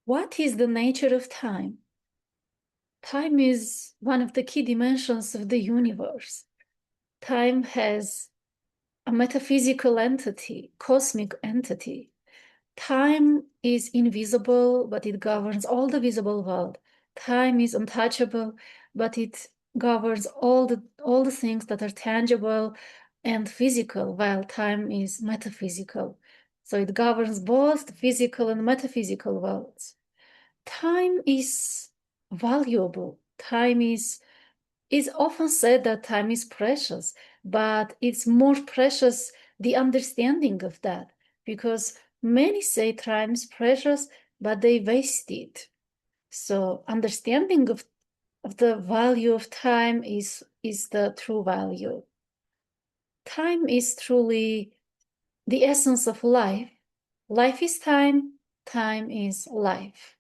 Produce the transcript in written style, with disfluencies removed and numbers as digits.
What is the nature of time? Time is one of the key dimensions of the universe. Time has a metaphysical entity, cosmic entity. Time is invisible, but it governs all the visible world. Time is untouchable, but it governs all the things that are tangible and physical, while time is metaphysical. So it governs both the physical and metaphysical worlds. Time is valuable. Time is often said that time is precious, but it's more precious the understanding of that, because many say time is precious, but they waste it. So understanding of the value of time is the true value. Time is truly the essence of life. Life is time, time is life.